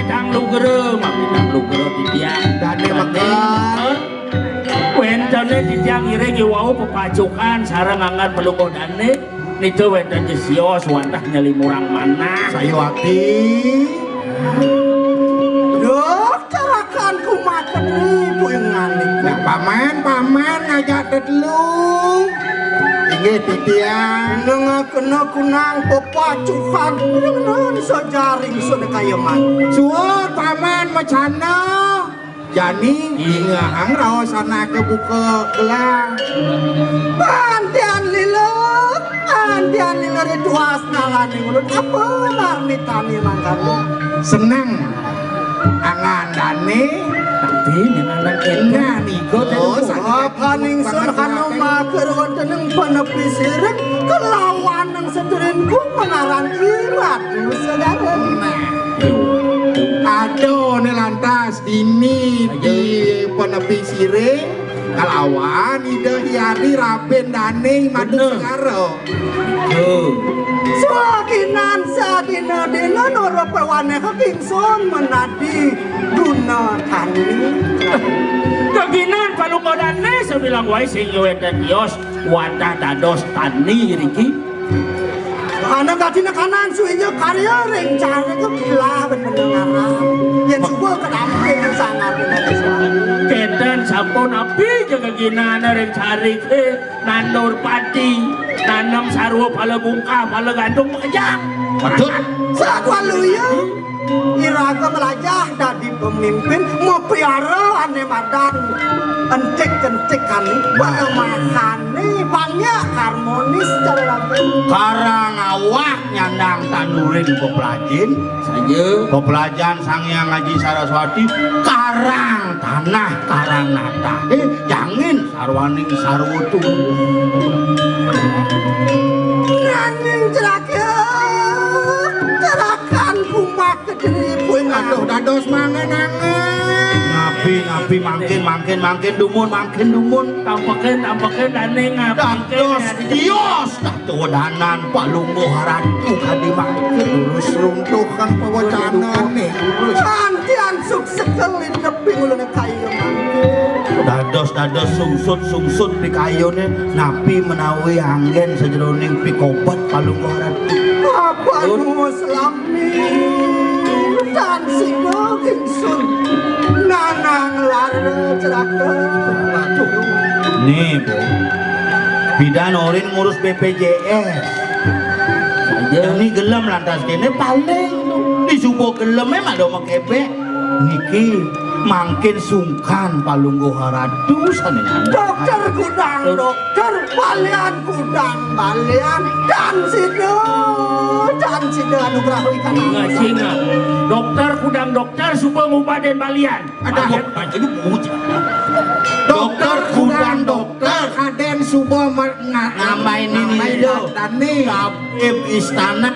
wedang lugere titiang dane meker wendane titiang ireng wau pepacukan sareng angkat pelungguh dane nitu wedan jesios wantah nyali murang mana sayuati Dok, carakan kumakan ibu yang nganik. nah paman ngajak dulu inggih titiang Kena kunang pepacukan dengan sejaring sudah kaya man. suwun paman macana jani ingahang rawasana kebuka gelang Antian lila itu asnalan yang udah apa marmitani mangkano. senang angan dane tapi nyenganan enggak nih Oh, kaning surhano maker wonten panepi sireng kelawan nang sederengku mengarang irat saudara. aduh nih lantas ini di penepi siring kalawan ide hiari raben dane madu segaro Swakinan sadina dina noro pewane kekingson menadi guna tani. keginan palungguh dane sebilang wae sing wedan kios wadah dados tani riki Anak katina kanan suinya karya rencana ke belah benar-benar. Yang coba kenapa yang sangat benar kedan sampun api jaga ginana reng cari ke nandur padi nanam sarwa pala bungka pala gandum aja betul Sakwalu ya. Iraga melajah dari pemimpin mau piara ane madan entik-entik kan makan nih banyak harmonis cara karang awak nyandang tanurin peplajin saja pepelajan Sangyang Haji Saraswati karang tanah karang nata jangin sarwaning sarwutu Nanging cerakan kumak kediri puing aduh dados mangen ngapi makin dumun tampakin dane dados dios datu danan palungguh haratu kadimah lurus runtuhkan pewacanan nih Antian sukses kelin nepi ulun kayu dados sungsut di kayune napi menawi anggen sejeroning pikobat palungguh haratu apa nu selami dan singo kingsun nanang lara ceraka nih bu bidan orin ngurus BPJS saja ini gelem lantas kene paling disubuh gelem memang ada makebe niki mangkin sungkan palungguh haradu sanehan dokter balian kudang balian dan sido anugerah ikan singa dokter kudang dokter supaya ngubaden balian ada dokter kudang dokter kaden subuh namain ini dani tabib istana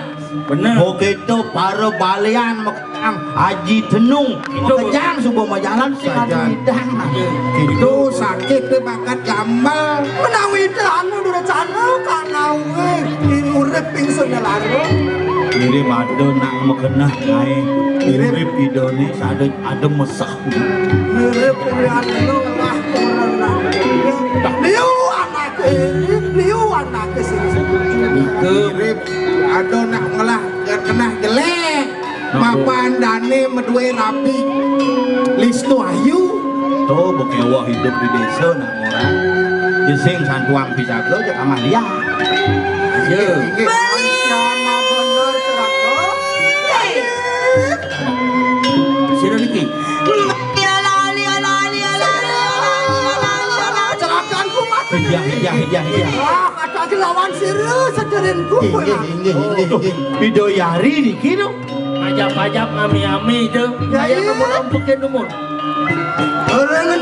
bener begitu para balian mekang Haji Tenung itu kejang subuh majalan saja itu sakit bakat gamal menawi anu durecana kana we urip pingsun laro mirip ada nang mekenah nae mirip idone ada mesah mirip anu lah liu anak sing mirip ada nak ngelah kena jelek papan dane medue rapi Lisnu Ayu tuh bekewah hidup di desa nak orang jesing santuang pijaga aja kamah dia sama bener ceraka sira niki cerakan kumat iya kata lawan serius sederenku Widoyari niki no pajak ami-ami itu Ya, saya iya. numur dumukin orang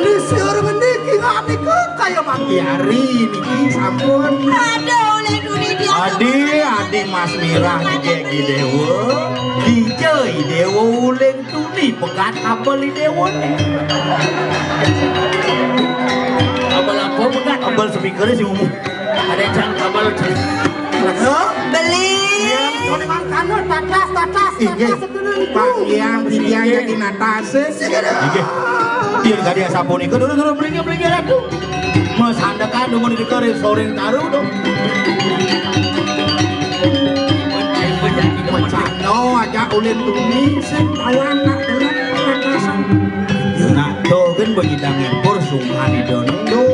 ini ngani ke kaya mati Yari niki sampun Adi Mas Mirah Jeki Dewa DJ Dewa uleng tuni pegat kabel Dewa kabel apa pegat kabel speakernya sih ngomong ada yang kabel Beli. Kalau makan tatas Iya. Pak yang dia jadi natase. Iya. Dia gak dia sabun iku dulu beli atuh. Mas handakan mun dikeureuh soreng taruh dong. No aja ulin tumi sing awana dengan natasan. Nah, tuh kan benyidang impor sungkan itu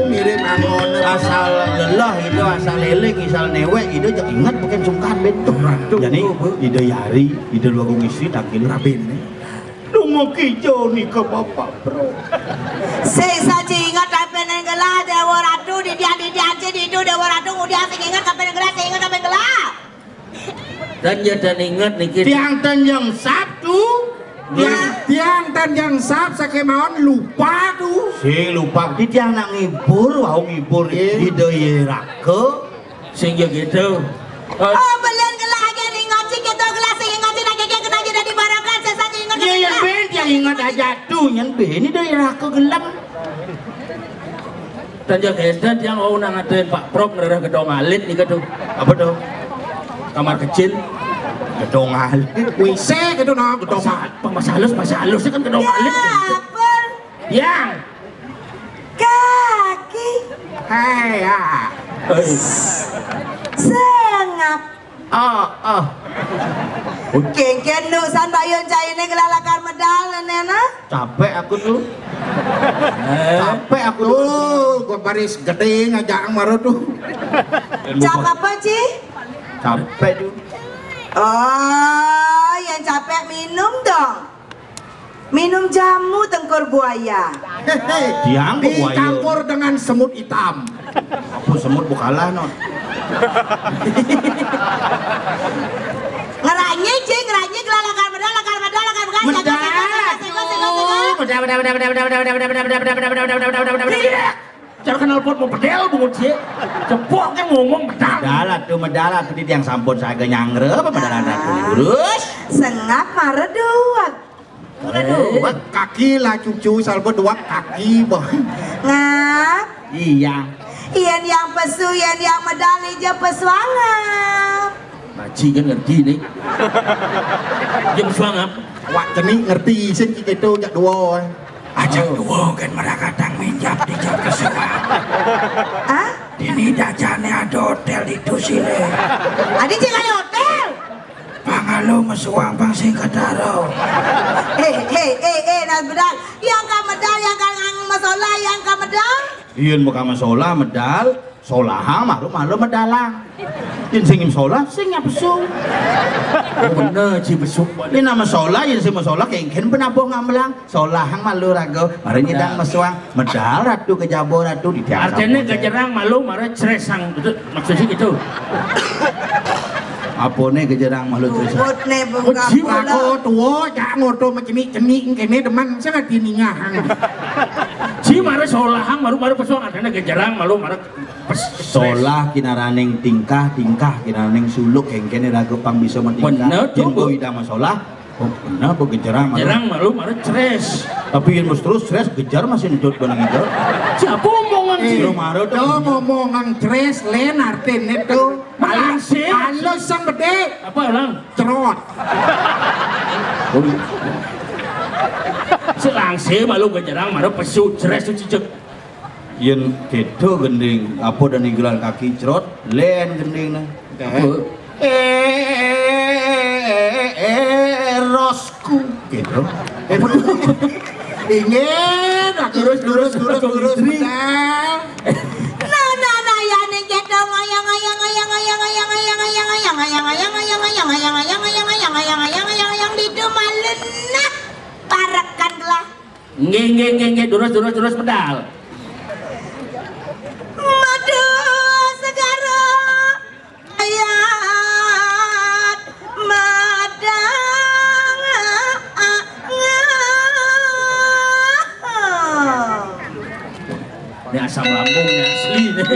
Mirip angon asal lelah itu asal leleng asal newek itu jangan ingat bukan sungkan bentuk jadi ide yari ide luagung istri takil rabin nunggu kijo nih ke bapak bro Saya ingat kapan yang gelah dewa ratu di dia itu dewa ratu udah ingat kapan yang gelah saya ingat kapan gelah Dan ya dan ingat nih kita. tiang tanjang Sabtu Tiang dan yang sab sakemaon lupa tuh. si lupa di tiang nak ngibur wau ngibur ide yerake Sehingga gitu. Oh belian gelah aja nih ngaji kita gelah saya ingat aja kena aja dari barangan saya saja ingat dia yang ben yang ingat aja tuh yang ben ide yerake gelem Dan ya gitu yang mau nangatin Pak Prok ngerah gedong alit nih gitu. apa tuh Kamar kecil. gedong alit WC gitu no, gedong. Mas halus kan gedong alit. apa Yang. kaki Hei ya. sengap ah kengken nusan bayun cai ini gelah lakar medal nena capek aku tuh capek aku tuh Tuh, gua baris gede ngajak maru tuh. cap apa Ci? capek tuh Oh yang capek minum dong minum jamu tengkor buaya Hehehe. Tiang buaya. Dicampur dengan semut hitam. aku semut bukalah non ngeranye Ci ngeranye gelah lakar medal Cara kenal pot mau pedel bungut sih. Cepok kan ngomong pedal. medalat tuh di tiang sampun saya nyangre apa medalat aku terus sengap mareduak aduh Kaki lah cucu salpo dua kaki boh. ngap iya ian yang pesu ian yang medal hijau pesuangap Maji kan ngerti nih. Jam suangap. Wak keni ngerti sih gitu jak dua. ajak dua kan mereka tang minjap di jam kesuap ah ini dajane ada hotel itu sile adik jangan di hotel pangalo mesuang bang sing kadaro nas bedal yang ka medal yang ka ngang masalah yang ka medal iya muka masalah medal solaha malu medalang yen sing solah sing pesu Oh bener Ci besuk. ini nama solah yen sing solah kengken penabuh ngamelang solahang malu rago mari nyedang mesuang medal ratu kejabo ratu di tiang Artinya kejerang malu marah ceresang itu maksudnya gitu. apone kejerang malu terus Bubut nih buka Uji, bola Aku tua jak ngoto macam ini kene deman sangat diningahang. Si marah solahang maru pesuang artinya kejerang malu marah solah kinaraning tingkah kinaraning suluk kengkene rago pang bisa Bener mentingkah tuh, yen Bu. boy ida masalah oh bener bu kejerang malu Jerang malu marah ceres. tapi yen mus terus stres kejar masih nutut benang itu Siapa omongan sih? Belum maru tuh Do ngomongan tres len artinya tuh Malang sih. halus sang gede Apa ulang? cerot. Selangse malu kejerang marah pesu ceres tuh cicek. yen kedo gending apa dan gelar kaki cerot len gending nah rosku gitu Ingin lurus benar. nah ya nih kita ngayang di dumalun nah parakan lah Nge durus pedal. madu segara ayat madang Ini asam lambung ini asli nih.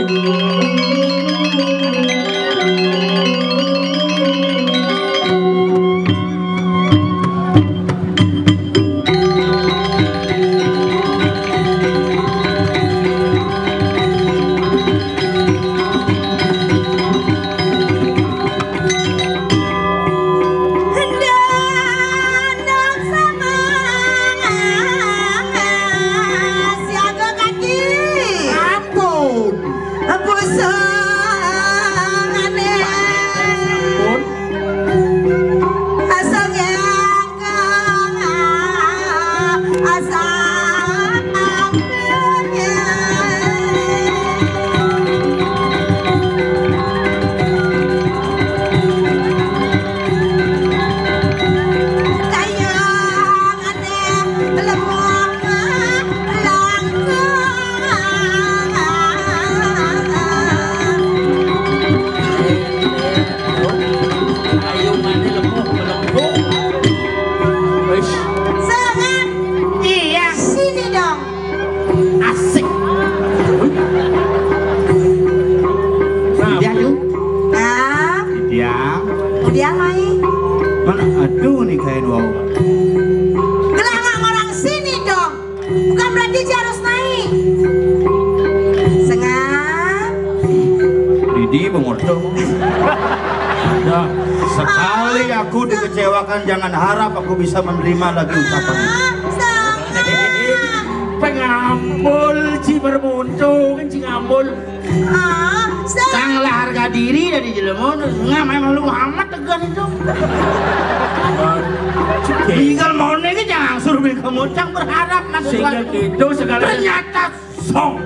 Diji harus naik. Sengap. Didi mengordo. Ya, Sekali aku dikecewakan, jangan harap aku bisa menerima lagi ucapan itu. Sengap. pengambul ci bermuncul kan ci ngambul. Sengap. Tanglah harga diri dari jelema ngam emang lu amat tegan itu. Tinggal mau nih jangan suruh beli kemucang berharap Sehingga gitu segala ternyata song.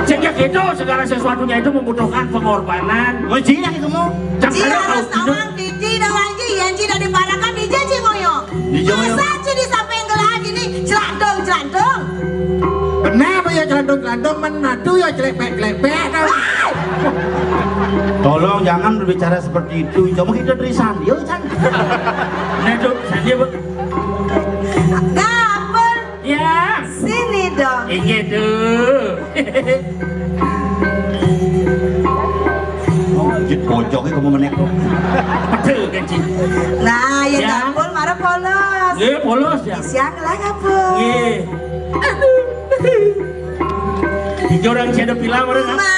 sehingga gitu segala sesuatunya itu membutuhkan pengorbanan. Mestinya itu mau. Ji harus tawang Diji dan Wanji yang Ji dari Parakan Diji Ji moyo. Masa Ji di samping gelah gini celandong. Kenapa ya celandong-celandong menadu ya celepek-celepek tau. Tolong jangan berbicara seperti itu. Cuma kita dari Sandio kan. Nah tuh saja bu. Gapur. Ya. Sini dong. Ini tuh. Jit pojoknya kamu menek. Betul kan ci. Nah, ya Ya. gapur marah polos. Ye polos ya. Siang lah gapur. Ye. Aduh. Di jorang saya ada pilar orang. Ma,